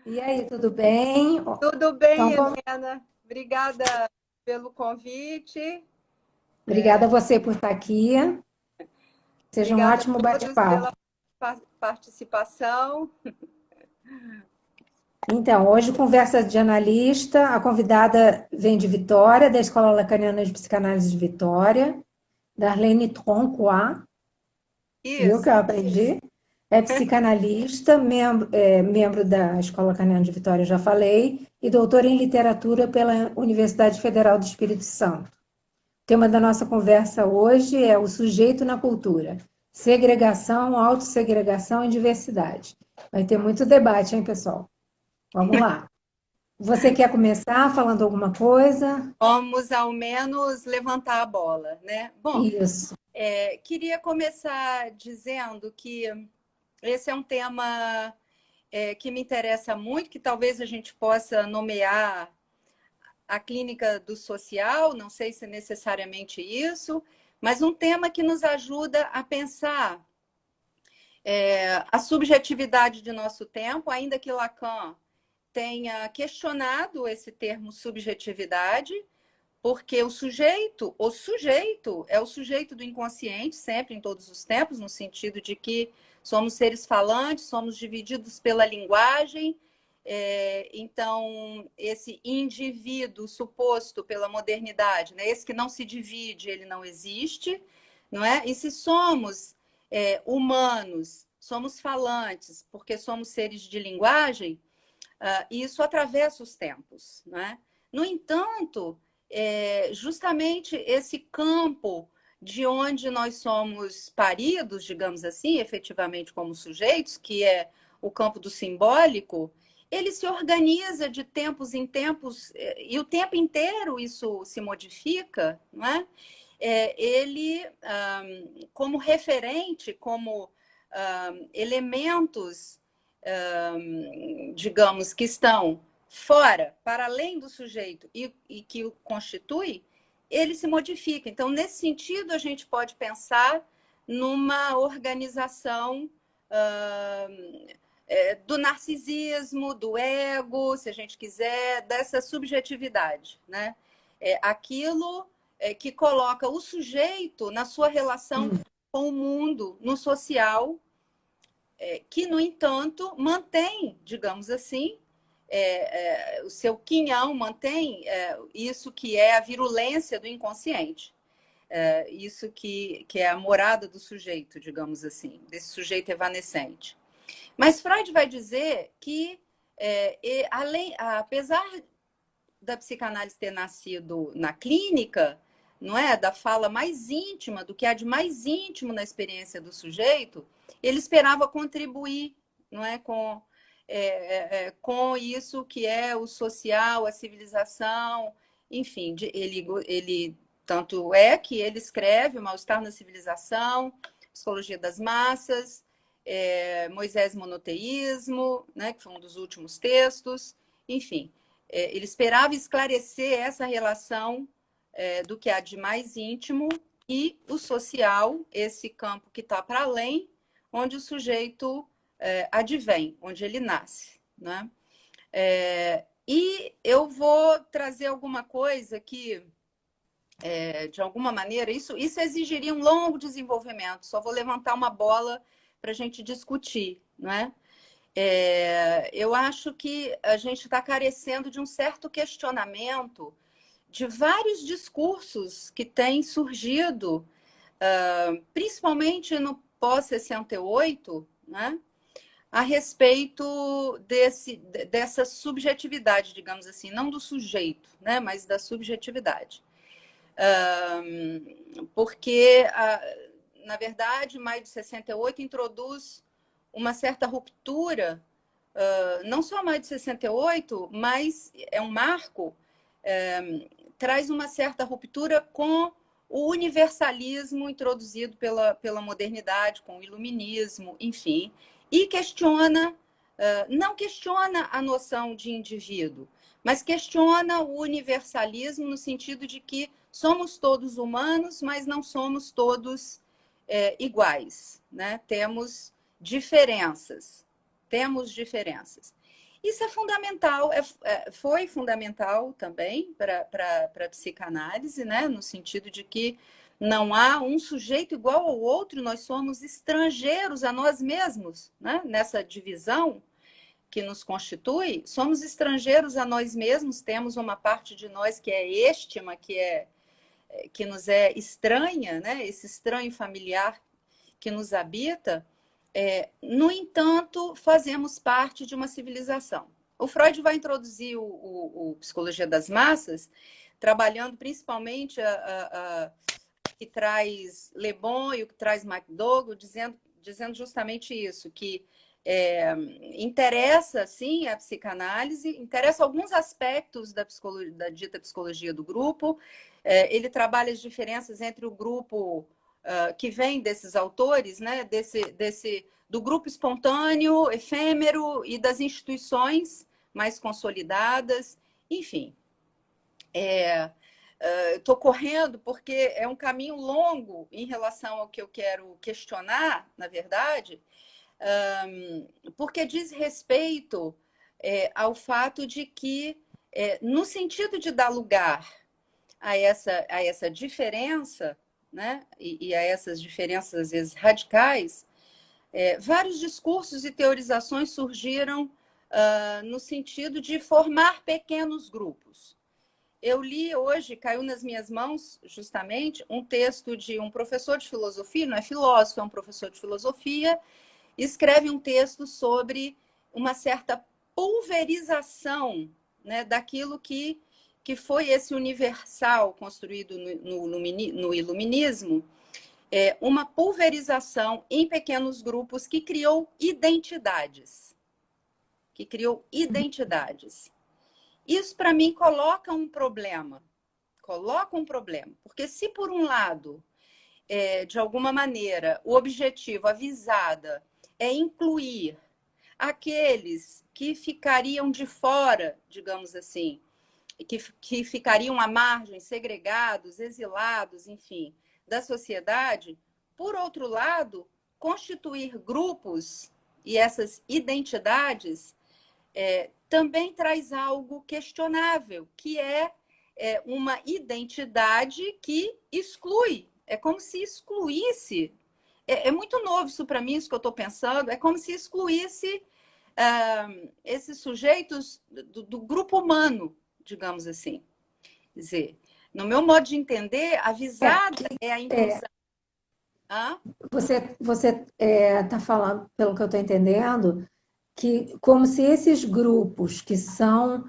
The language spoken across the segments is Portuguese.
E aí, tudo bem? Tudo bem, Então, Helena? Obrigada pelo convite. obrigada a você por estar aqui. Seja um Obrigada ótimo a todos bate-papo. pela participação. Então, hoje, conversa de analista. A convidada vem de Vitória, da Escola Lacaniana de Psicanálise de Vitória, Darlene Troncois, viu que Isso. eu aprendi? É psicanalista, membro da Escola Lacaniana de Vitória, já falei, e doutora em literatura pela Universidade Federal do Espírito Santo. O tema da nossa conversa hoje é o sujeito na cultura. Segregação, autossegregação e diversidade. Vai ter muito debate, hein, pessoal? Vamos lá. Você quer começar falando alguma coisa? Vamos ao menos levantar a bola, né? Bom, Isso. queria começar dizendo que esse é um tema que me interessa muito, que talvez a gente possa nomear a clínica do social, não sei se é necessariamente isso, mas um tema que nos ajuda a pensar a subjetividade de nosso tempo, ainda que Lacan tenha questionado esse termo subjetividade, porque o sujeito é o sujeito do inconsciente, sempre, em todos os tempos, no sentido de que somos seres falantes, somos divididos pela linguagem. Então, esse indivíduo suposto pela modernidade, né, esse que não se divide, ele não existe, não é? E se somos humanos, somos falantes, porque somos seres de linguagem, isso atravessa os tempos, né? No entanto, justamente esse campo de onde nós somos paridos, digamos assim, efetivamente como sujeitos, que é o campo do simbólico, ele se organiza de tempos em tempos, e o tempo inteiro isso se modifica, não é? Ele, como referente, como elementos, digamos, que estão fora, para além do sujeito e que o constitui, ele se modifica. Então, nesse sentido, a gente pode pensar numa organização do narcisismo, do ego, se a gente quiser, dessa subjetividade, né? Aquilo que coloca o sujeito na sua relação com o mundo, no social, que, no entanto, mantém, digamos assim, o seu quinhão, mantém isso que é a virulência do inconsciente. Isso que é a morada do sujeito, digamos assim, desse sujeito evanescente. Mas Freud vai dizer que, apesar da psicanálise ter nascido na clínica, não é, da fala mais íntima, do que há de mais íntimo na experiência do sujeito, ele esperava contribuir, não é, com isso que é o social, a civilização, enfim, ele tanto é que ele escreve o Mal-Estar na Civilização, Psicologia das Massas, Moisés e Monoteísmo, né, que foi um dos últimos textos, enfim. Ele esperava esclarecer essa relação do que há de mais íntimo e o social, esse campo que está para além, onde o sujeito advém, onde ele nasce, né? E eu vou trazer alguma coisa que, de alguma maneira, isso exigiria um longo desenvolvimento, só vou levantar uma bola para a gente discutir, não é? Eu acho que a gente está carecendo de um certo questionamento de vários discursos que têm surgido, principalmente no pós-68, né, a respeito dessa subjetividade, digamos assim, não do sujeito, né, mas da subjetividade. Porque, na verdade, maio de 68 introduz uma certa ruptura, não só maio de 68, mas é um marco, traz uma certa ruptura com o universalismo introduzido pela modernidade, com o iluminismo, enfim, e questiona, não questiona a noção de indivíduo, mas questiona o universalismo no sentido de que somos todos humanos, mas não somos todos iguais, né? Temos diferenças. Isso é fundamental, foi fundamental também para a psicanálise, né? No sentido de que não há um sujeito igual ao outro, nós somos estrangeiros a nós mesmos, né? Nessa divisão que nos constitui, somos estrangeiros a nós mesmos, temos uma parte de nós que é êxtima, que nos é estranha, né? Esse estranho familiar que nos habita. No entanto, fazemos parte de uma civilização. O Freud vai introduzir o Psicologia das Massas, trabalhando principalmente que traz Le Bon e o que traz McDougall, dizendo justamente isso, que interessa, sim, a psicanálise, interessa alguns aspectos da dita psicologia do grupo. Ele trabalha as diferenças entre o grupo que vem desses autores, né, do grupo espontâneo, efêmero e das instituições mais consolidadas, enfim. Estou correndo porque é um caminho longo em relação ao que eu quero questionar, na verdade, porque diz respeito ao fato de que, no sentido de dar lugar a essa diferença, né, e a essas diferenças, às vezes, radicais, vários discursos e teorizações surgiram no sentido de formar pequenos grupos. Eu li hoje, caiu nas minhas mãos, justamente, um texto de um professor de filosofia, não é filósofo, é um professor de filosofia, escreve um texto sobre uma certa pulverização, né, daquilo que foi esse universal construído no iluminismo, uma pulverização em pequenos grupos que criou identidades. Isso, para mim, coloca um problema. Porque se, por um lado, de alguma maneira, o objetivo, a visada, é incluir aqueles que ficariam de fora, digamos assim, que ficariam à margem, segregados, exilados, enfim, da sociedade. Por outro lado, constituir grupos e essas identidades também traz algo questionável, que é uma identidade que exclui. É como se excluísse. É muito novo isso para mim, isso que eu estou pensando. É como se excluísse esses sujeitos do grupo humano, digamos assim. Quer dizer, no meu modo de entender, a visada é a inclusão. Você está falando, pelo que eu estou entendendo, que como se esses grupos que são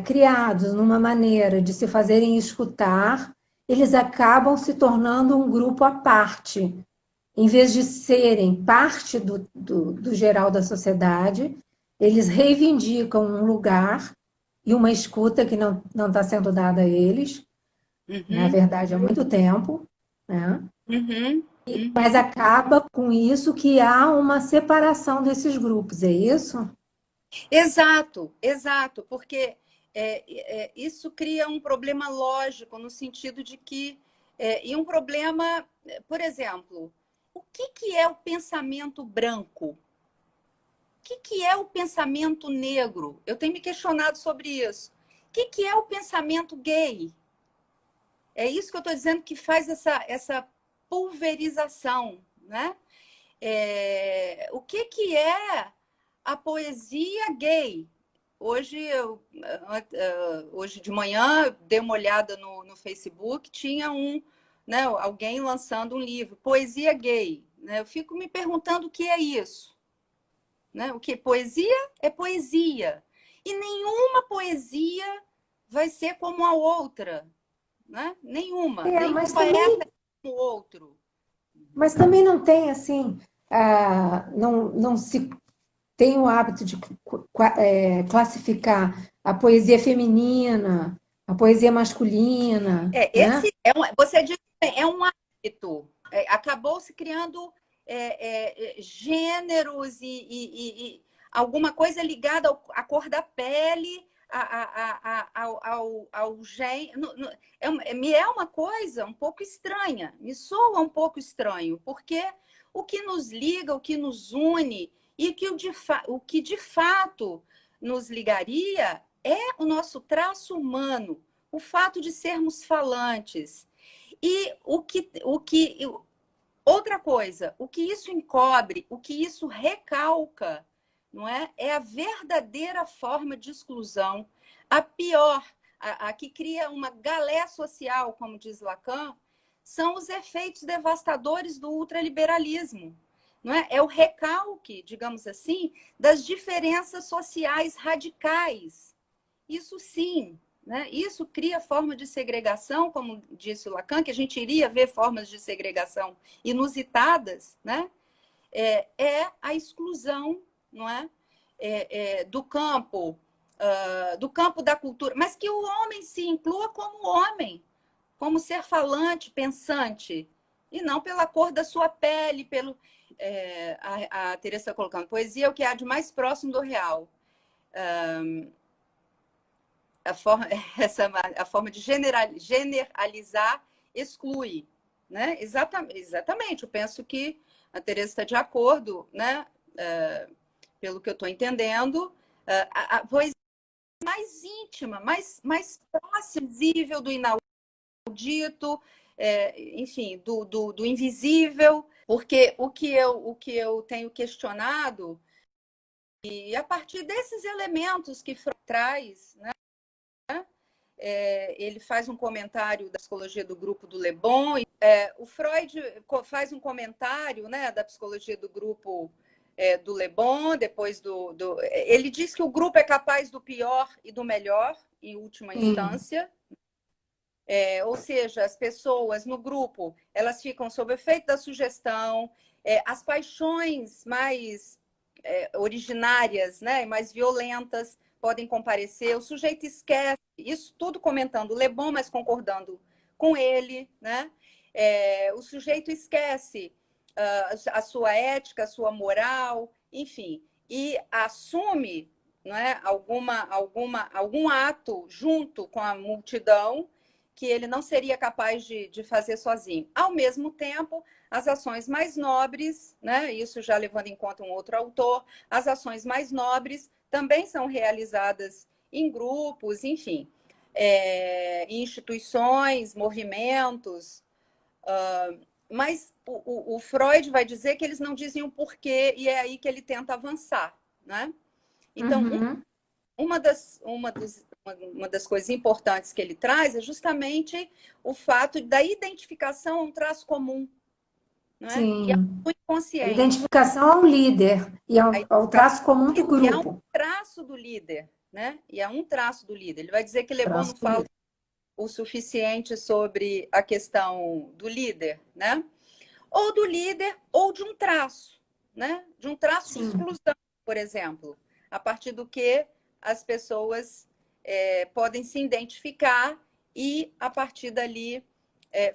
criados numa maneira de se fazerem escutar, eles acabam se tornando um grupo à parte. Em vez de serem parte do geral da sociedade, eles reivindicam um lugar e uma escuta que não está sendo dada a eles, na verdade, há muito tempo, né? Mas acaba com isso que há uma separação desses grupos, é isso? Exato, porque isso cria um problema lógico, no sentido de que, e um problema, por exemplo, o que é o pensamento branco? O que é o pensamento negro? Eu tenho me questionado sobre isso. O que é o pensamento gay? É isso que eu estou dizendo que faz essa pulverização, né? O que é a poesia gay? Hoje de manhã, dei uma olhada no Facebook, tinha né, alguém lançando um livro, Poesia Gay. Né? Eu fico me perguntando o que é isso. Né? O que? Poesia é poesia. E nenhuma poesia vai ser como a outra. Né? Nenhuma. Nenhum mas poeta também, é como o outro. mas também não tem assim, não se tem o hábito de classificar a poesia feminina, a poesia masculina, né? Você diz que é um hábito. Acabou se criando gêneros e alguma coisa ligada à cor da pele, ao gênero. Me é uma coisa um pouco estranha, me soa um pouco estranho, porque o que nos liga, o que nos une e que o que de fato nos ligaria é o nosso traço humano, o fato de sermos falantes. E outra coisa, o que isso encobre, o que isso recalca, não é? É a verdadeira forma de exclusão, a pior, a que cria uma galé social, como diz Lacan, são os efeitos devastadores do ultraliberalismo. Não é? É o recalque, digamos assim, das diferenças sociais radicais. Isso sim, né? Isso cria forma de segregação, como disse o Lacan, que a gente iria ver formas de segregação inusitadas, né? É a exclusão, não é? Do campo, do campo da cultura, mas que o homem se inclua como homem, como ser falante, pensante, e não pela cor da sua pele, pelo a Teresa colocando poesia é o que há de mais próximo do real. A forma, a forma de generalizar exclui, né? Exatamente. Eu penso que a Teresa está de acordo, né? Pelo que eu estou entendendo, a poesia mais íntima, mais próxima, visível do inaudito, enfim, do invisível, porque o que eu tenho questionado, e a partir desses elementos que Freud traz, né? Ele faz um comentário da psicologia do grupo do Le Bon. O Freud faz um comentário, né, da psicologia do grupo do Le Bon, depois ele diz que o grupo é capaz do pior e do melhor, em última instância. Ou seja, as pessoas no grupo, elas ficam sob o efeito da sugestão, as paixões mais originárias, né, mais violentas podem comparecer, o sujeito esquece, isso tudo comentando Le Bon, mas concordando com ele, né? O sujeito esquece a sua ética, a sua moral, enfim, e assume, não é, algum ato junto com a multidão que ele não seria capaz de fazer sozinho. Ao mesmo tempo, as ações mais nobres, né, isso já levando em conta um outro autor, as ações mais nobres também são realizadas em grupos, enfim, em instituições, movimentos. Mas o Freud vai dizer que eles não dizem o porquê, e é aí que ele tenta avançar, né? Então, uma das coisas importantes que ele traz é justamente o fato da identificação a um traço comum, não é? Sim. Que é o inconsciente. A identificação ao líder e ao traço comum do grupo. E é um traço do líder, né? E é um traço do líder. Ele vai dizer que Le Bon não fala o suficiente sobre a questão do líder, né? Ou do líder ou de um traço, né? De um traço de exclusão, por exemplo, a partir do que as pessoas podem se identificar e, a partir dali,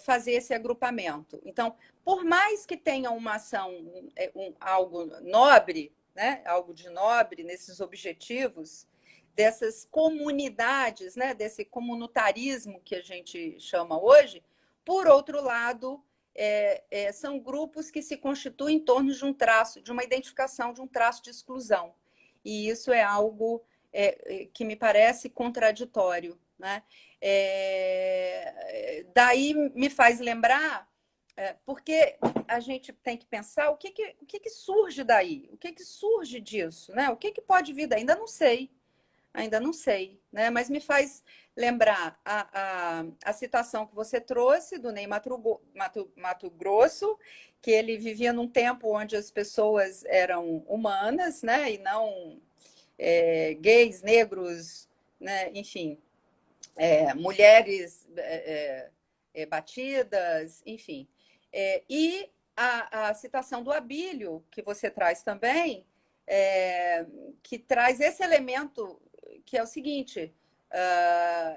fazer esse agrupamento. Então, por mais que tenha uma ação, algo nobre, né? Algo de nobre nesses objetivos, dessas comunidades, né? Desse comunitarismo que a gente chama hoje, por outro lado, são grupos que se constituem em torno de um traço, de uma identificação de um traço de exclusão. E isso é algo que me parece contraditório, né? Daí me faz lembrar, porque a gente tem que pensar o que surge daí, o que surge disso, né? O que pode vir daí? Ainda não sei, né? Mas me faz lembrar a citação que você trouxe do Ney Mato Grosso, que ele vivia num tempo onde as pessoas eram humanas, né? E não gays, negros, né? Enfim, mulheres batidas, enfim. E a citação do Abílio, que você traz também, que traz esse elemento, que é o seguinte: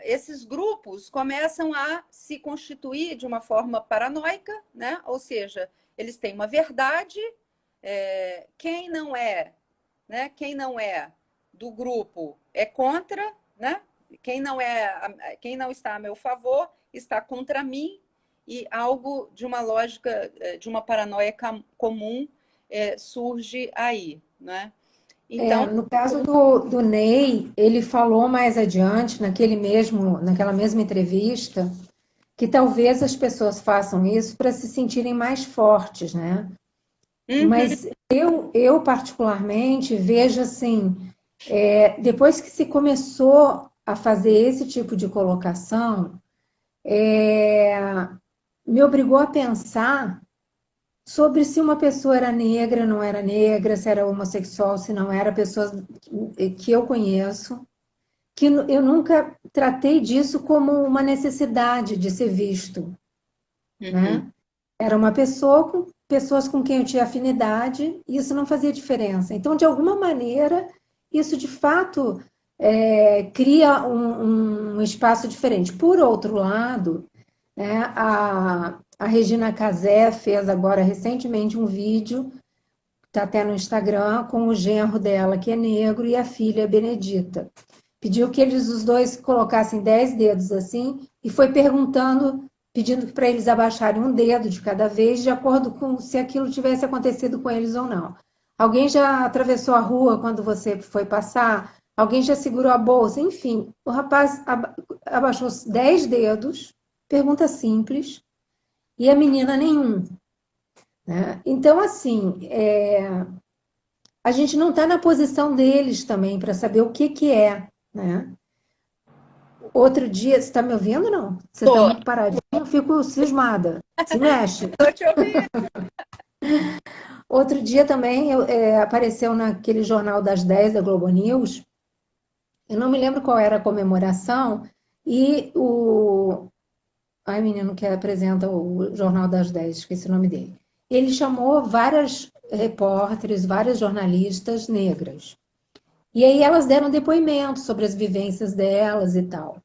esses grupos começam a se constituir de uma forma paranoica, né? Ou seja, eles têm uma verdade, quem não é, né? Quem não é do grupo é contra, né? Quem não está a meu favor está contra mim, e algo de uma lógica, de uma paranoia comum surge aí, né? Então, No caso do Ney, ele falou mais adiante, naquela mesma entrevista, que talvez as pessoas façam isso para se sentirem mais fortes, né? uhum, Mas eu particularmente vejo assim, depois que se começou a fazer esse tipo de colocação, me obrigou a pensar sobre se uma pessoa era negra, não era negra, se era homossexual, se não era, pessoas que eu conheço, que eu nunca tratei disso como uma necessidade de ser visto, uhum, né? Era uma pessoa com pessoas com quem eu tinha afinidade, e isso não fazia diferença. Então, de alguma maneira, isso de fato cria um espaço diferente. Por outro lado, né, a Regina Casé fez agora recentemente um vídeo, está até no Instagram, com o genro dela, que é negro, e a filha Benedita. Pediu que eles os dois colocassem 10 dedos assim e foi perguntando, pedindo para eles abaixarem um dedo de cada vez, de acordo com se aquilo tivesse acontecido com eles ou não. Alguém já atravessou a rua quando você foi passar? Alguém já segurou a bolsa? Enfim, o rapaz abaixou 10 dedos, pergunta simples, e a menina nenhum. Né? Então, assim, a gente não está na posição deles também para saber o que, que é. Né? Outro dia, você está me ouvindo não? Você está tô, muito paradinho, eu fico cismada. Se mexe. tô te ouvindo. Outro dia também apareceu naquele Jornal das 10 da Globo News, eu não me lembro qual era a comemoração, e ai, menino que apresenta o Jornal das 10, esqueci o nome dele. Ele chamou várias repórteres, várias jornalistas negras. E aí elas deram depoimentos sobre as vivências delas e tal.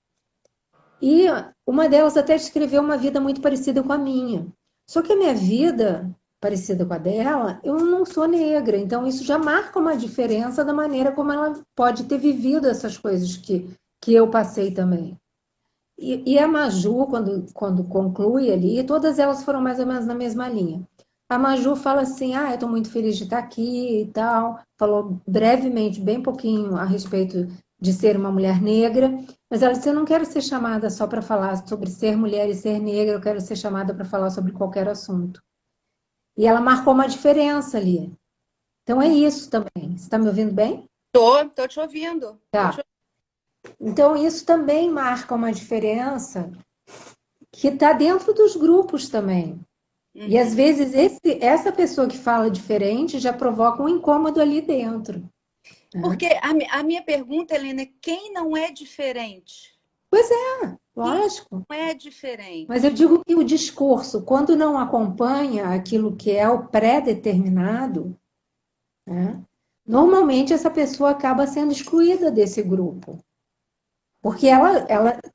E uma delas até descreveu uma vida muito parecida com a minha. Só que a minha vida, parecida com a dela, eu não sou negra, então isso já marca uma diferença da maneira como ela pode ter vivido essas coisas que eu passei também. E a Maju, quando conclui ali, todas elas foram mais ou menos na mesma linha. A Maju fala assim: eu estou muito feliz de estar aqui e tal. Falou brevemente, bem pouquinho, a respeito de ser uma mulher negra, mas ela disse: eu não quero ser chamada só para falar sobre ser mulher e ser negra, eu quero ser chamada para falar sobre qualquer assunto. E ela marcou uma diferença ali. Então é isso também. Você está me ouvindo bem? Tô te ouvindo. Tá. Então isso também marca uma diferença que está dentro dos grupos também. E às Uhum. vezes essa pessoa que fala diferente já provoca um incômodo ali dentro. Né? Porque a minha pergunta, Helena, é quem não é diferente? Pois é, Quem lógico. não é Mas eu diferente? digo que o discurso, quando não acompanha aquilo que é o pré-determinado, né, normalmente essa pessoa acaba sendo excluída desse grupo. Porque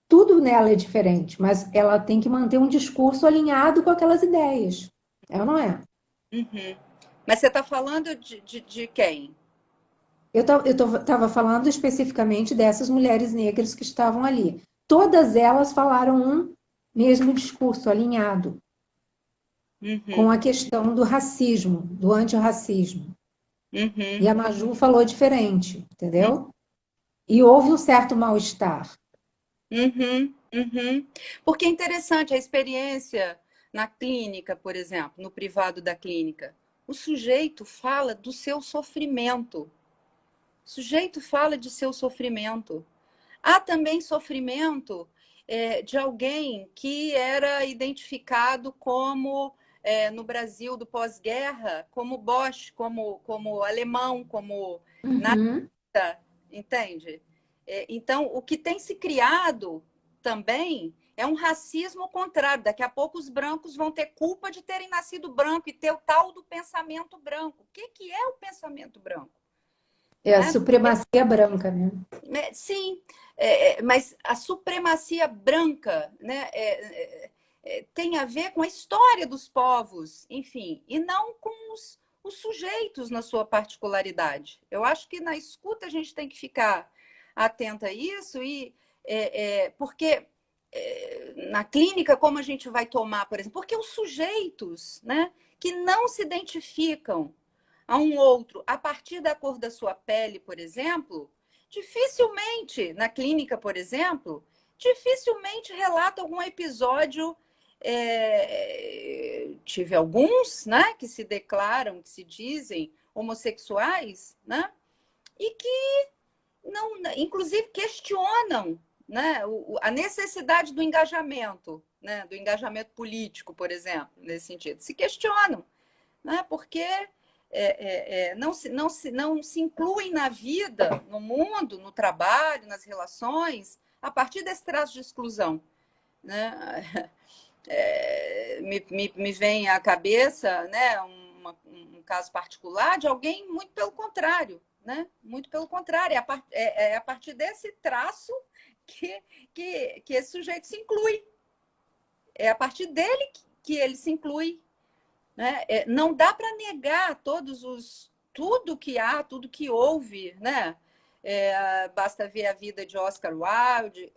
tudo nela é diferente, mas ela tem que manter um discurso alinhado com aquelas ideias. É ou não é? Uhum. Mas você está falando de quem? Eu estava falando especificamente dessas mulheres negras que estavam ali. Todas elas falaram um mesmo discurso, alinhado com Uhum. a questão do racismo, do antirracismo. E Uhum. a Maju falou diferente, entendeu? E houve um certo mal-estar. Uhum. Uhum. Porque é interessante a experiência na clínica, por exemplo, no privado da clínica. O sujeito fala do seu sofrimento. O sujeito fala de seu sofrimento. Há também sofrimento de alguém que era identificado como, no Brasil do pós-guerra, como Bosch, como alemão, como Uhum. nazista, entende? Então, o que tem se criado também é um racismo contrário. Daqui a pouco os brancos vão ter culpa de terem nascido branco e ter o tal do pensamento branco. O que é o pensamento branco? É a Né? supremacia branca, né? Sim, mas a supremacia branca, né, tem a ver com a história dos povos, enfim, e não com os sujeitos na sua particularidade. Eu acho que na escuta a gente tem que ficar atenta a isso, porque na clínica, como a gente vai tomar, por exemplo, porque os sujeitos, né, que não se identificam a um outro a partir da cor da sua pele, por exemplo, dificilmente, na clínica, por exemplo, dificilmente relata algum episódio. Tive alguns, né, que se declaram, que se dizem homossexuais, né, e que não, inclusive questionam, né, a necessidade do engajamento, né, do engajamento político, por exemplo, nesse sentido. Se questionam, né, porque não se incluem na vida, no mundo, no trabalho, nas relações, a partir desse traço de exclusão. Né? Me vem à cabeça, né, um caso particular de alguém muito pelo contrário, né? Muito pelo contrário, é a partir desse traço que esse sujeito se inclui. É a partir dele que ele se inclui. Né? Não dá para negar tudo que há, tudo que houve, né? Basta ver a vida de Oscar Wilde,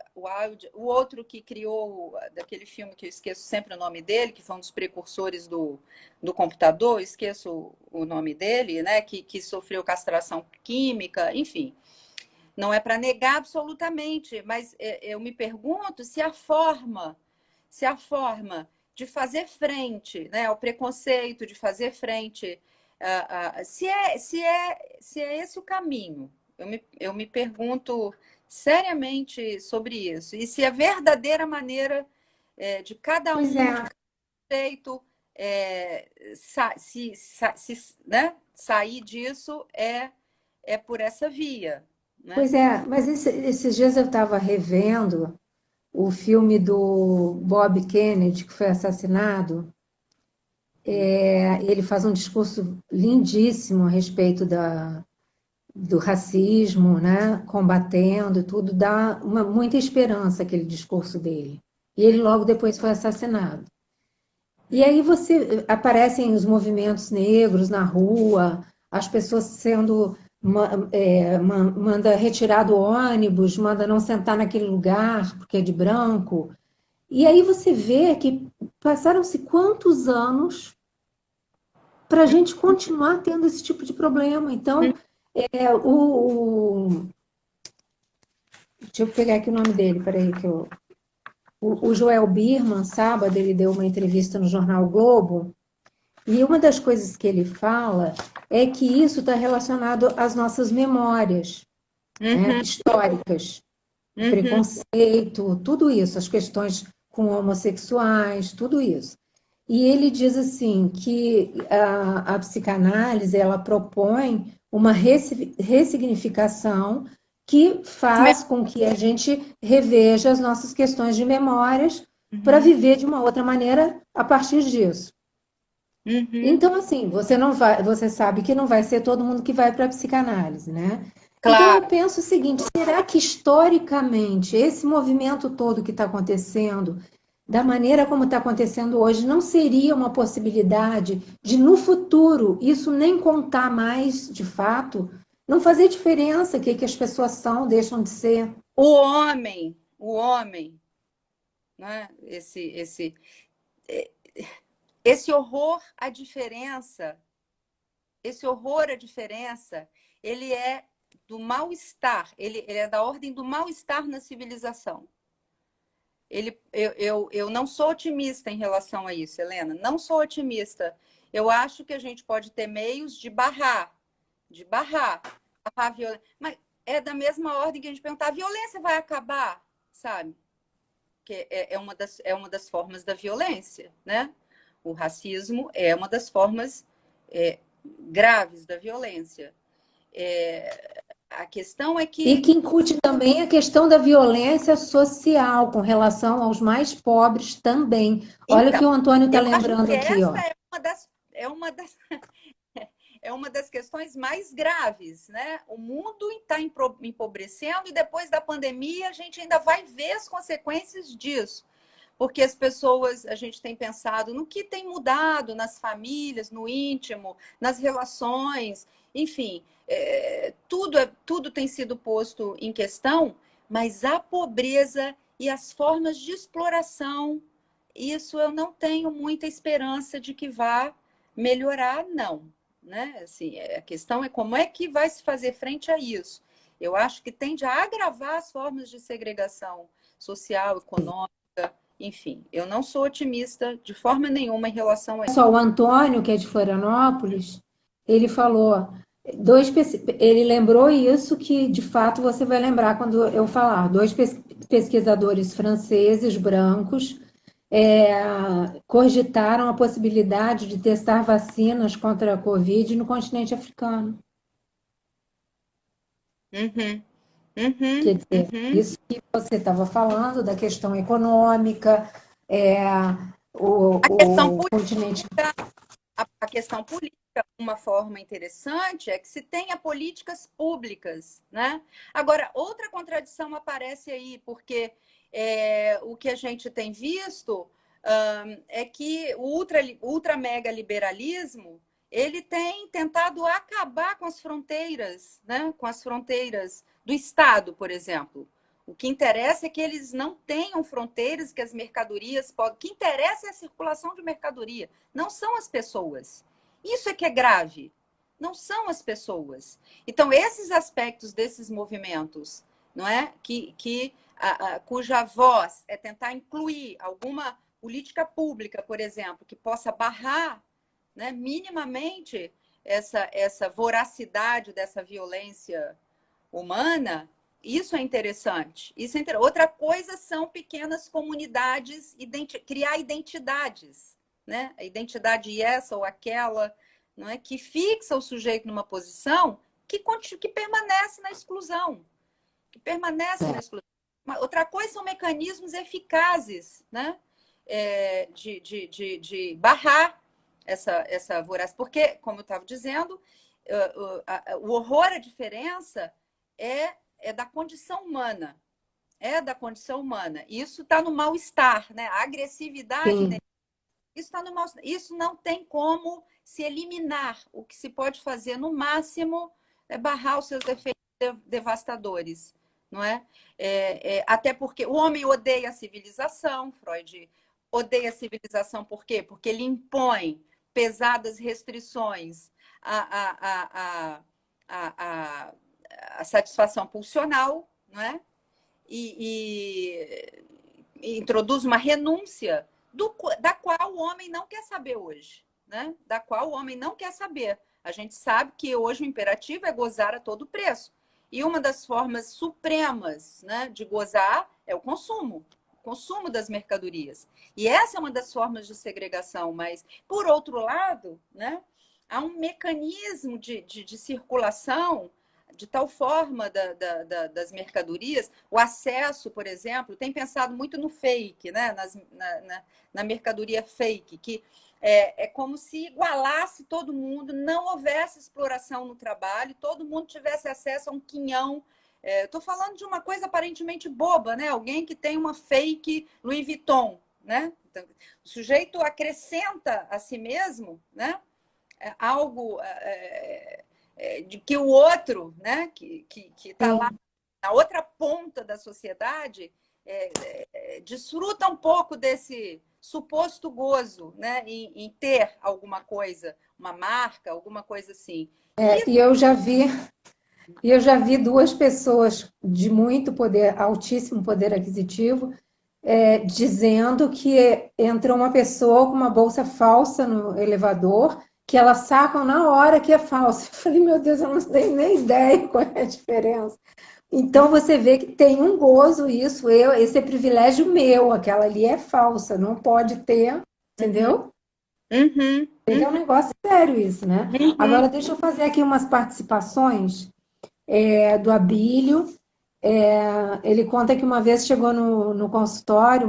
o outro que criou daquele filme que eu esqueço sempre o nome dele, que foi um dos precursores do computador, esqueço o nome dele, né? Que sofreu castração química, enfim. Não é para negar absolutamente, mas eu me pergunto se a forma de fazer frente, né, ao preconceito, de fazer frente, se é esse o caminho. Eu me pergunto seriamente sobre isso. E se a verdadeira maneira de cada um, de cada jeito, né, sair disso é por essa via. Né? Pois é, mas esses dias eu estava revendo o filme do Bob Kennedy, que foi assassinado. Ele faz um discurso lindíssimo a respeito do racismo, né? Combatendo tudo, dá muita esperança aquele discurso dele. E ele logo depois foi assassinado. E aí aparecem os movimentos negros na rua, as pessoas sendo manda retirar do ônibus, manda não sentar naquele lugar porque é de branco. E aí você vê que passaram-se quantos anos para a gente continuar tendo esse tipo de problema. Então, deixa eu pegar aqui o nome dele, peraí, o Joel Birman, sábado, ele deu uma entrevista no Jornal Globo, e uma das coisas que ele fala é que isso está relacionado às nossas memórias, né, históricas, preconceito, tudo isso, as questões com homossexuais, tudo isso. E ele diz assim que a psicanálise ela propõe uma ressignificação que faz com que a gente reveja as nossas questões de memórias para viver de uma outra maneira a partir disso. Então, assim, você sabe que não vai ser todo mundo que vai para a psicanálise, né? Claro. Então, eu penso o seguinte: será que historicamente esse movimento todo que está acontecendo, da maneira como está acontecendo hoje, não seria uma possibilidade de, no futuro, isso nem contar mais de fato, não fazer diferença o que as pessoas são, deixam de ser? O homem, né? Esse horror à diferença, ele é do mal-estar, ele é da ordem do mal-estar na civilização. Eu não sou otimista em relação a isso, Helena, não sou otimista. Eu acho que a gente pode ter meios de barrar a violência. Mas é da mesma ordem que a gente perguntar, a violência vai acabar, sabe? Que é uma das formas da violência, né? O racismo é uma das formas graves da violência. A questão é que... E que incute também a questão da violência social com relação aos mais pobres também. Olha o que o Antônio está lembrando aqui. Essa é uma das questões mais graves, né? O mundo está empobrecendo e depois da pandemia a gente ainda vai ver as consequências disso. Porque as pessoas, a gente tem pensado no que tem mudado nas famílias, no íntimo, nas relações, enfim, tudo tem sido posto em questão, mas a pobreza e as formas de exploração, isso eu não tenho muita esperança de que vá melhorar, não. né? Assim, a questão é como é que vai se fazer frente a isso. Eu acho que tende a agravar as formas de segregação social, econômica, enfim. Eu não sou otimista de forma nenhuma em relação a isso. Só o Antônio, que é de Florianópolis, ele falou, ele lembrou isso que de fato você vai lembrar quando eu falar. Dois pesquisadores franceses brancos cogitaram a possibilidade de testar vacinas contra a Covid no continente africano. Uhum, uhum, Quer dizer, uhum. isso que você estava falando da questão econômica, é, A questão o continente. A questão política, uma forma interessante é que se tenha políticas públicas, né? Agora, outra contradição aparece aí, porque o que a gente tem visto é que o ultra mega liberalismo ele tem tentado acabar com as fronteiras, né? Com as fronteiras do Estado, por exemplo. O que interessa é que eles não tenham fronteiras, que as mercadorias podem. O que interessa é a circulação de mercadoria, não são as pessoas. Isso é que é grave. Não são as pessoas. Então, esses aspectos desses movimentos, não é? Cuja voz é tentar incluir alguma política pública, por exemplo, que possa barrar, né, minimamente essa voracidade dessa violência humana, isso é interessante. Outra coisa são pequenas comunidades, criar identidades, né? A identidade essa ou aquela, não é, que fixa o sujeito numa posição que permanece na exclusão, que permanece na exclusão. Outra coisa são mecanismos eficazes, né? De barrar essa voracidade. Porque, como eu estava dizendo, o horror, a diferença é da condição humana. É da condição humana. Isso está no mal-estar, né? A agressividade, né? Isso está no mal-estar. Isso não tem como se eliminar. O que se pode fazer, no máximo, é barrar os seus efeitos devastadores. Não é? Até porque o homem odeia a civilização, Freud odeia a civilização por quê? Porque ele impõe pesadas restrições a satisfação pulsional, não é? E introduz uma renúncia da qual o homem não quer saber hoje, né? Da qual o homem não quer saber. A gente sabe que hoje o imperativo é gozar a todo preço. E uma das formas supremas, né, de gozar é o consumo das mercadorias. E essa é uma das formas de segregação, mas, por outro lado, né, há um mecanismo de circulação de tal forma das mercadorias, o acesso, por exemplo, tem pensado muito no fake, né? Na mercadoria fake, que é como se igualasse todo mundo, não houvesse exploração no trabalho, todo mundo tivesse acesso a um quinhão. Estou falando de uma coisa aparentemente boba, né? Alguém que tem uma fake Louis Vuitton, né? Então, o sujeito acrescenta a si mesmo, né? Algo de que o outro, né? Que está lá na outra ponta da sociedade, desfruta um pouco desse suposto gozo, né? Em ter alguma coisa, uma marca, alguma coisa assim. E eu já vi duas pessoas de muito poder, altíssimo poder aquisitivo, dizendo que entra uma pessoa com uma bolsa falsa no elevador, que elas sacam na hora que é falsa. Eu falei, meu Deus, eu não tenho nem ideia qual é a diferença. Então você vê que tem um gozo isso, esse é privilégio meu, aquela ali é falsa, não pode ter, entendeu? Uhum, É um negócio sério isso, né? uhum. Agora deixa eu fazer aqui umas participações do Abílio. Ele conta que uma vez chegou no consultório,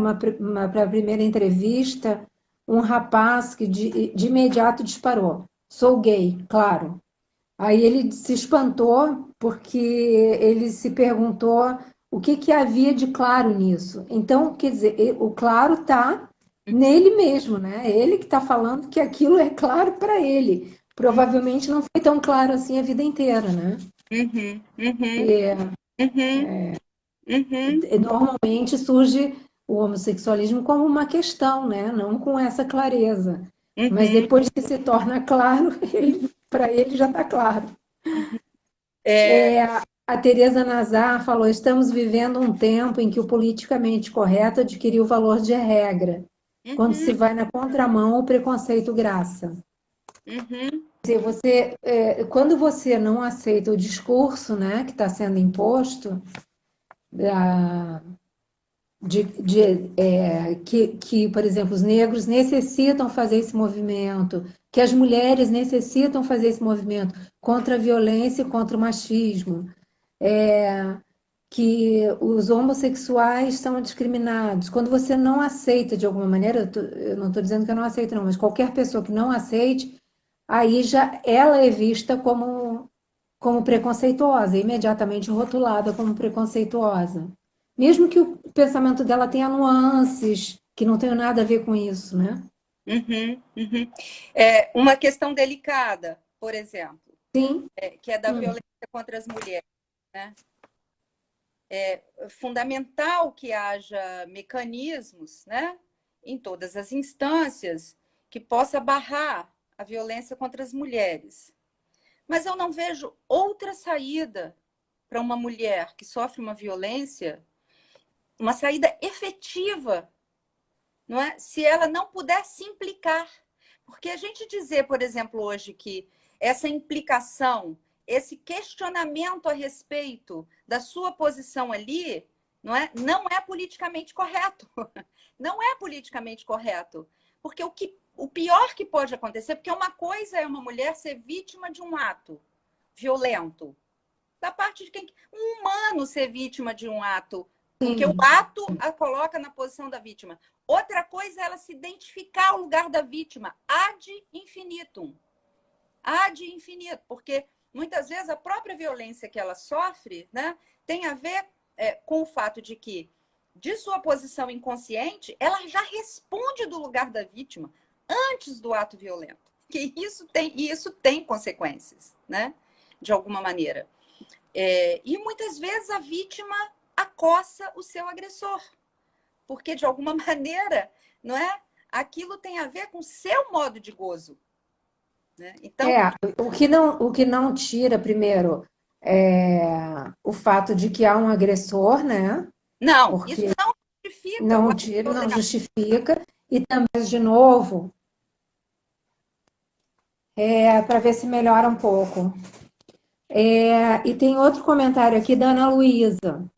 para a primeira entrevista, um rapaz que de imediato disparou: sou gay, claro. Aí ele se espantou porque ele se perguntou o que havia de claro nisso. Então, quer dizer, o claro está nele mesmo, né? Ele que está falando que aquilo é claro para ele. Provavelmente não foi tão claro assim a vida inteira, né? Uhum, uhum, E, uhum, uhum. normalmente surge o homossexualismo como uma questão, né? Não com essa clareza. Mas Uhum. depois que se torna claro, para ele já está claro. É, A Teresa Nazar falou: estamos vivendo um tempo em que o politicamente correto adquiriu o valor de regra, quando uhum, se vai na contramão o preconceito graça. uhum, Quer dizer, quando você não aceita o discurso, né, que está sendo imposto, da, por exemplo, os negros necessitam fazer esse movimento, que as mulheres necessitam fazer esse movimento contra a violência e contra o machismo, que os homossexuais são discriminados. Quando você não aceita de alguma maneira, eu não estou dizendo que eu não aceito, não, mas qualquer pessoa que não aceite, aí já ela é vista como preconceituosa, imediatamente rotulada como preconceituosa. Mesmo que o pensamento dela tenha nuances que não tenham nada a ver com isso, né? uhum, uhum. É, uma questão delicada, por exemplo, Sim. que é da violência contra as mulheres, né? É fundamental que haja mecanismos, né, em todas as instâncias que possa barrar a violência contra as mulheres. Mas eu não vejo outra saída para uma mulher que sofre uma violência, uma saída efetiva, não é? Se ela não puder se implicar. Porque a gente dizer, por exemplo, hoje que essa implicação, esse questionamento a respeito da sua posição ali, não é politicamente correto. Não é politicamente correto. Porque o pior que pode acontecer, porque uma coisa é uma mulher ser vítima de um ato violento, da parte de quem. Um humano ser vítima de um ato, porque o Sim. ato a coloca na posição da vítima. Outra coisa é ela se identificar ao lugar da vítima, ad infinitum. Ad infinito, porque muitas vezes a própria violência que ela sofre, né, tem a ver com o fato de que, de sua posição inconsciente, ela já responde do lugar da vítima antes do ato violento. Que isso tem consequências, né? De alguma maneira. E muitas vezes a vítima acossa o seu agressor, porque de alguma maneira, não é? Aquilo tem a ver com o seu modo de gozo, né? Então, É, o que não tira, primeiro, o fato de que há um agressor, né? não, isso Porque não justifica o não ato tira, não violento. justifica. E também, de novo, para ver se melhora um pouco. E tem outro comentário aqui da Ana Luísa.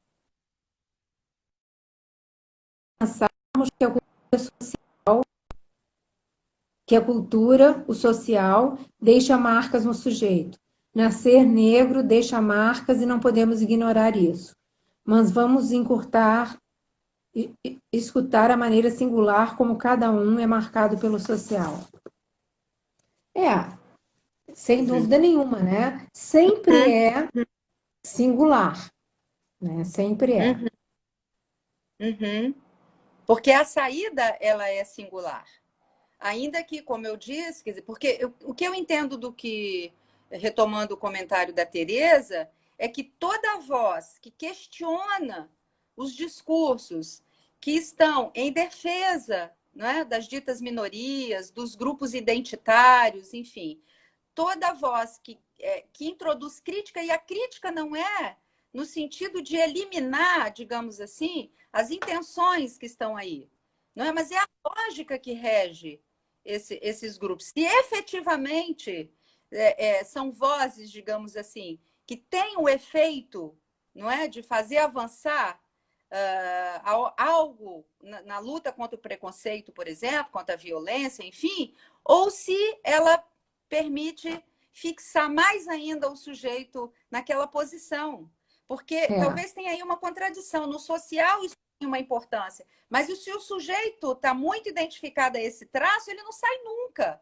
Pensarmos que a cultura, o social, deixa marcas no sujeito. Nascer negro deixa marcas e não podemos ignorar isso. Mas vamos encurtar e escutar a maneira singular como cada um é marcado pelo social. É, sem Uhum. dúvida nenhuma, né? Sempre é singular, né? Sempre é. Uhum. Uhum. Porque a saída ela é singular. Ainda que, como eu disse, quer dizer, porque o que eu entendo do que, retomando o comentário da Tereza, é que toda voz que questiona os discursos que estão em defesa, não é, das ditas minorias, dos grupos identitários, enfim, toda voz que introduz crítica, e a crítica não é no sentido de eliminar, digamos assim, as intenções que estão aí, não é? Mas é a lógica que rege esses grupos. Se efetivamente são vozes, digamos assim, que têm o efeito, não é, de fazer avançar algo na luta contra o preconceito, por exemplo, contra a violência, enfim, ou se ela permite fixar mais ainda o sujeito naquela posição. Porque É, talvez tenha aí uma contradição. No social, isso tem uma importância. Mas se o sujeito está muito identificado a esse traço, ele não sai nunca.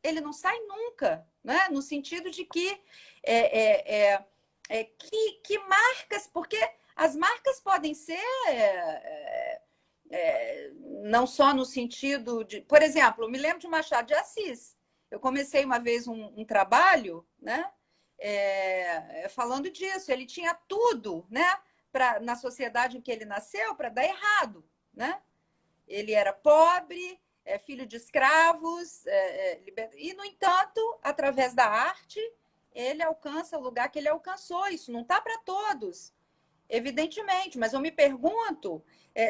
Ele não sai nunca, né? No sentido de que, que marcas, porque as marcas podem ser não só no sentido de. Por exemplo, eu me lembro de Machado de Assis. Eu comecei uma vez um trabalho, né? Falando disso. Ele tinha tudo, né? Na sociedade em que ele nasceu, para dar errado, né? Ele era pobre, filho de escravos, e, no entanto, através da arte, ele alcança o lugar que ele alcançou. Isso não está para todos, evidentemente, mas eu me pergunto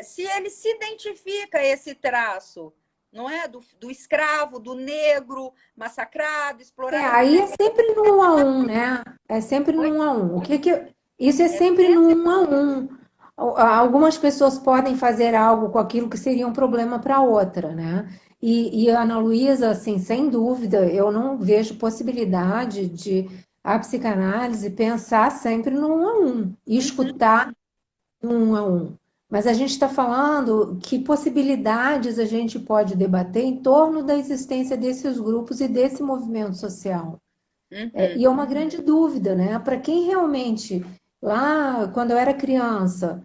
se ele se identifica esse traço, não é? Do escravo, do negro, massacrado, explorado. Aí é sempre no 1 a 1, né? É sempre no Oi? 1 a 1. Isso é É sempre no sempre 1 a 1. Algumas pessoas podem fazer algo com aquilo que seria um problema para outra, né? E a Ana Luísa, assim, sem dúvida, eu não vejo possibilidade de a psicanálise pensar sempre no 1 a 1 e escutar no 1 a 1. Mas a gente está falando que possibilidades a gente pode debater em torno da existência desses grupos e desse movimento social. Uhum. E é uma grande dúvida, né? Para quem realmente, lá quando eu era criança,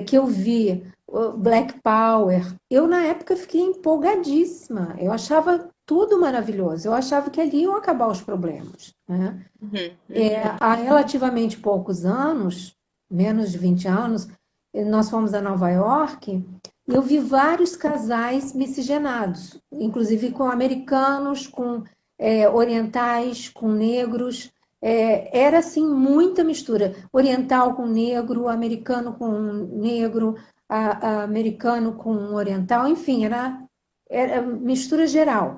que eu vi o Black Power, eu na época fiquei empolgadíssima. Eu achava tudo maravilhoso. Eu achava que ali iam acabar os problemas, né? Uhum. Uhum. Há relativamente poucos anos, menos de 20 anos, nós fomos a Nova York e eu vi vários casais miscigenados, inclusive com americanos, com orientais, com negros. Era assim muita mistura, oriental com negro, americano com negro, americano com oriental, enfim, era mistura geral,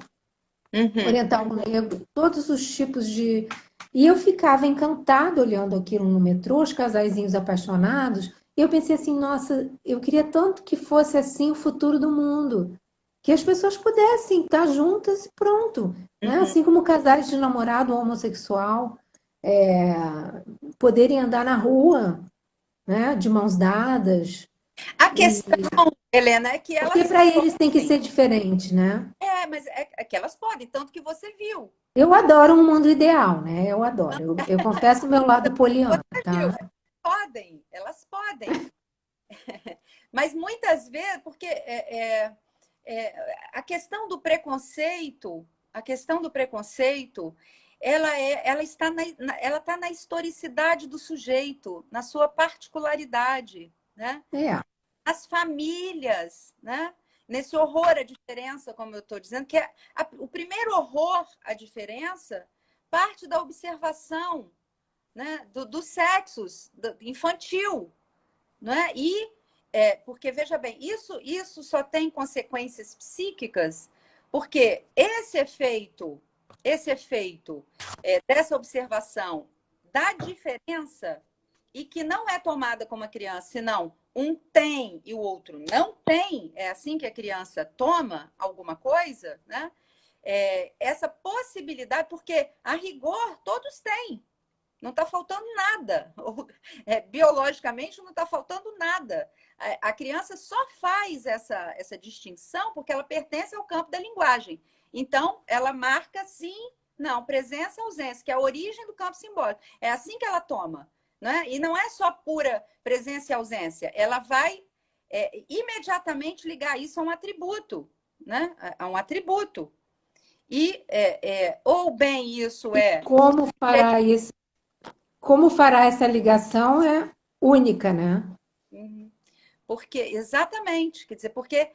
Uhum. oriental com negro, todos os tipos de. E eu ficava encantada olhando aquilo no metrô, os casaizinhos apaixonados, e eu pensei assim, nossa, eu queria tanto que fosse assim o futuro do mundo, que as pessoas pudessem estar juntas e pronto, né? Uhum. Assim como casais de namorado homossexual é, poderem andar na rua, né? De mãos dadas. A questão, Helena, é que Porque elas para eles tem que podem. ser diferente, né? Mas é que elas podem, tanto que você viu. Eu adoro um mundo ideal, né? Eu adoro. Eu confesso o meu lado poliana, Você viu, tá? elas podem. Mas muitas vezes, porque a questão do preconceito, ela está na historicidade do sujeito, na sua particularidade, né? É. As famílias, né? Nesse horror à diferença, como eu estou dizendo, que o primeiro horror à diferença parte da observação, né? Dos sexos, infantil, não é? Porque, veja bem, isso só tem consequências psíquicas, porque esse efeito dessa observação da diferença, e que não é tomada como a criança, senão um tem e o outro não tem, é assim que a criança toma alguma coisa, né? Essa possibilidade, porque a rigor todos têm, não está faltando nada. Biologicamente não está faltando nada. A criança só faz essa distinção porque ela pertence ao campo da linguagem. Então, ela marca sim, não, presença, ausência, que é a origem do campo simbólico. É assim que ela toma. Né? E não é só pura presença e ausência. Ela vai imediatamente ligar isso a um atributo. Né? A um atributo. E ou bem isso Como fará isso? Como fará essa ligação é única, né? Porque, exatamente, quer dizer, porque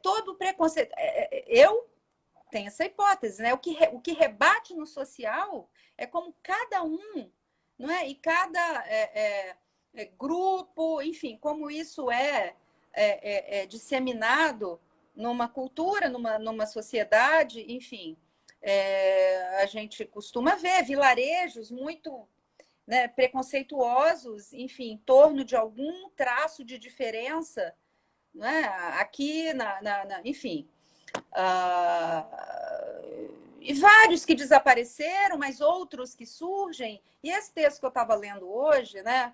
todo preconceito. Eu tenho essa hipótese, né? O que rebate no social é como cada um, não é? E cada grupo, enfim, como isso é disseminado numa cultura, numa sociedade, enfim. A gente costuma ver vilarejos muito, né, preconceituosos, enfim, em torno de algum traço de diferença, né? Aqui, enfim. E vários que desapareceram, mas outros que surgem. E esse texto que eu estava lendo hoje, né,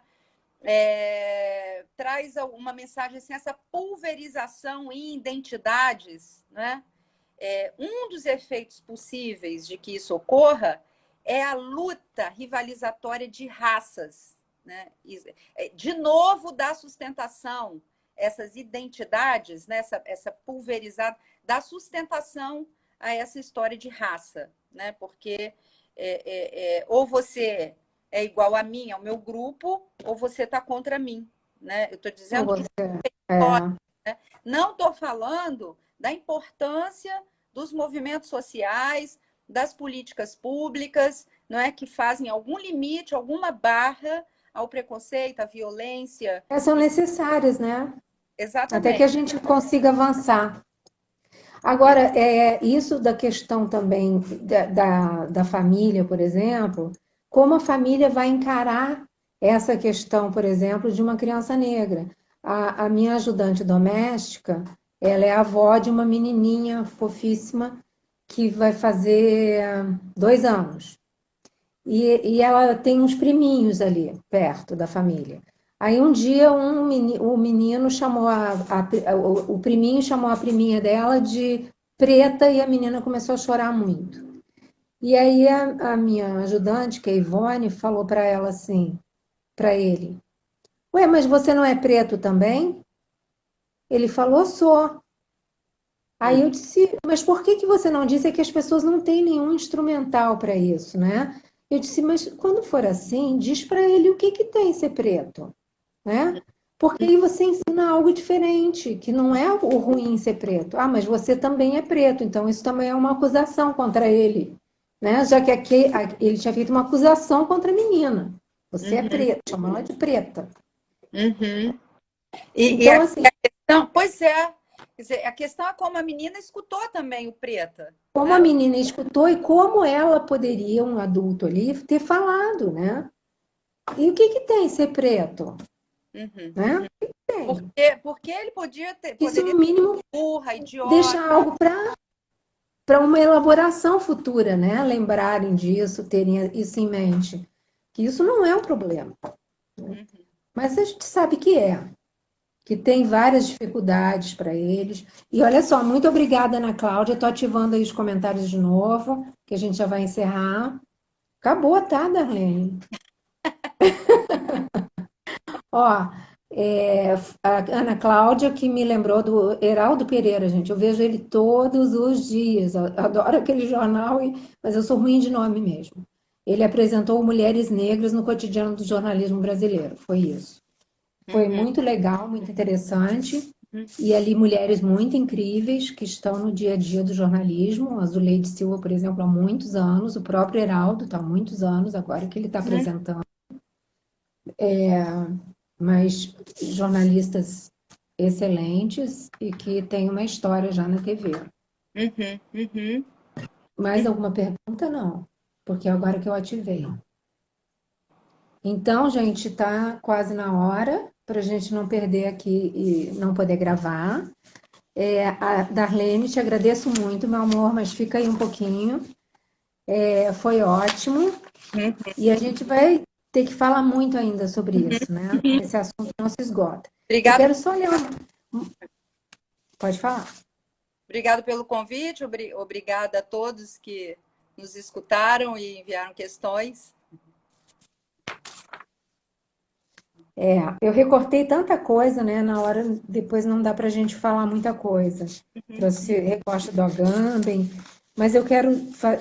traz uma mensagem assim, essa pulverização em identidades, né? Um dos efeitos possíveis de que isso ocorra é a luta rivalizatória de raças, né? De novo, dá sustentação, essas identidades, né? essa pulverizada, dá sustentação a essa história de raça, né? Porque ou você é igual a mim, ao meu grupo, ou você está contra mim, né? Eu estou dizendo de Você, é, não estou falando da importância dos movimentos sociais, das políticas públicas, não é, que fazem algum limite, alguma barra ao preconceito, à violência. São necessárias, né? Até que Exatamente. a gente consiga avançar. Agora, isso da questão também da família, por exemplo, como a família vai encarar essa questão, por exemplo, de uma criança negra. A minha ajudante doméstica, ela é avó de uma menininha fofíssima que vai fazer 2 anos. E ela tem uns priminhos ali, perto da família. Aí um dia o menino chamou o priminho chamou a priminha dela de preta e a menina começou a chorar muito. E aí a minha ajudante, que é a Ivone, falou para ela assim, para ele: Ué, mas você não é preto também? Ele falou: Sou. Aí eu disse: Mas por que que você não disse? É que as pessoas não têm nenhum instrumental para isso, né? Eu disse: Mas quando for assim, diz para ele o que que tem ser preto, né? Porque aí você ensina algo diferente, que não é o ruim ser preto. Ah, mas você também é preto, então isso também é uma acusação contra ele, né? Já que aqui ele tinha feito uma acusação contra a menina. Você é Uhum, preta, chamou ela de preta. uhum. E Então, a assim, questão, pois é, quer dizer, a questão é como a menina escutou também o preta, como a né? menina escutou e como ela poderia, um adulto ali, ter falado, né? E o que que tem ser preto, Uhum, né? uhum. O que que tem? Porque ele Isso, poderia no ser mínimo, burra, deixa idiota. algo para uma elaboração futura, né? Lembrarem disso, terem isso em mente. Que isso não é um problema. Uhum. Mas a gente sabe que tem várias dificuldades para eles. E olha só, muito obrigada, Ana Cláudia. Estou ativando aí os comentários de novo, que a gente já vai encerrar. Acabou, tá, Darlene? Ó, a Ana Cláudia que me lembrou do Heraldo Pereira, gente. Eu vejo ele todos os dias. Eu adoro aquele jornal, mas eu sou ruim de nome mesmo. Ele apresentou Mulheres Negras no cotidiano do jornalismo brasileiro. Foi isso. Foi Uhum. muito legal, muito interessante. Uhum. E ali mulheres muito incríveis que estão no dia a dia do jornalismo. A Zuleide Silva, por exemplo, há muitos anos. O próprio Heraldo está há muitos anos agora que ele está apresentando. Mas jornalistas excelentes e que têm uma história já na TV. Uhum. Uhum. Mais alguma pergunta? Não, porque é agora que eu ativei. Então, gente, tá quase na hora para a gente não perder aqui e não poder gravar. A Darlene, te agradeço muito, meu amor, mas fica aí um pouquinho. Foi ótimo. E a gente vai ter que falar muito ainda sobre isso, né? Uhum. Esse assunto não se esgota. Eu Obrigado, quero só ler. Pode falar. obrigado pelo convite, obrigada a todos que nos escutaram e enviaram questões. Eu recortei tanta coisa, né? Na hora, depois não dá para a gente falar muita coisa. Trouxe recorte do Agamben, mas eu quero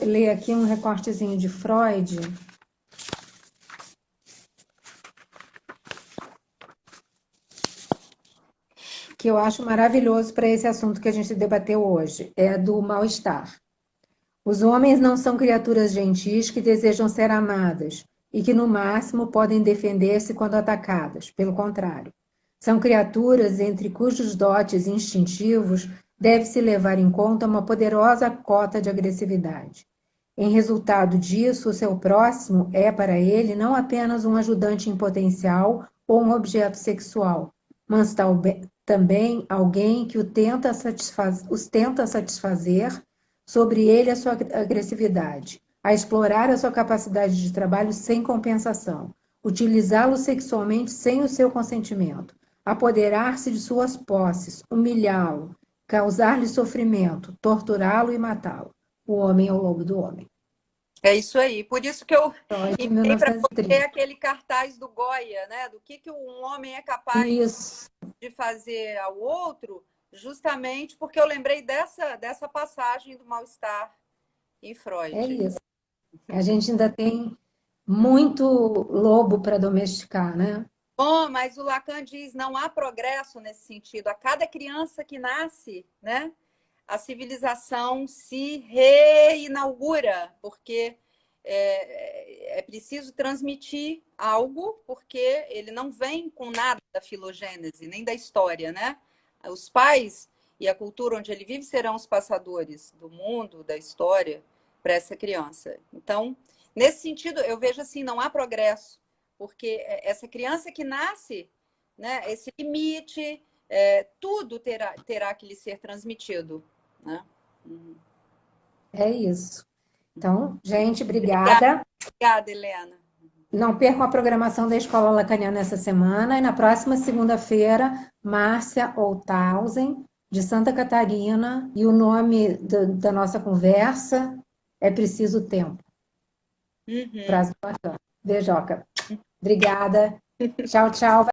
ler aqui um recortezinho de Freud, que eu acho maravilhoso para esse assunto que a gente debateu hoje. É do mal-estar. Os homens não são criaturas gentis que desejam ser amadas e que, no máximo, podem defender-se quando atacadas. Pelo contrário, são criaturas entre cujos dotes instintivos deve-se levar em conta uma poderosa cota de agressividade. Em resultado disso, o seu próximo é, para ele, não apenas um ajudante em potencial ou um objeto sexual, mas também alguém que os tenta satisfazer sobre ele a sua agressividade, a explorar a sua capacidade de trabalho sem compensação, utilizá-lo sexualmente sem o seu consentimento, apoderar-se de suas posses, humilhá-lo, causar-lhe sofrimento, torturá-lo e matá-lo. O homem é o lobo do homem. É isso aí. Por isso que eu Freud, enviei para você 1930. aquele cartaz do Goya, né? Do que um homem é capaz Isso, de fazer ao outro, justamente porque eu lembrei dessa passagem do mal-estar em é Freud. isso. A gente ainda tem muito lobo para domesticar, né? Bom, mas o Lacan diz não há progresso nesse sentido. A cada criança que nasce, né? a civilização se reinaugura, porque é preciso transmitir algo, porque ele não vem com nada da filogênese, nem da história, né? Os pais e a cultura onde ele vive serão os passadores do mundo, da história, para essa criança. Então, nesse sentido, eu vejo assim, não há progresso, porque essa criança que nasce, né, esse limite, tudo terá que lhe ser transmitido, né? É isso. Então, gente, Obrigada, obrigada. obrigada, Helena. Não percam a programação da Escola Lacaniana essa semana. E na próxima segunda-feira, Márcia Olthausen, de Santa Catarina. E o nome da nossa conversa é Preciso Tempo. Uhum. Frase bacana. Beijoca. Obrigada. Tchau, tchau.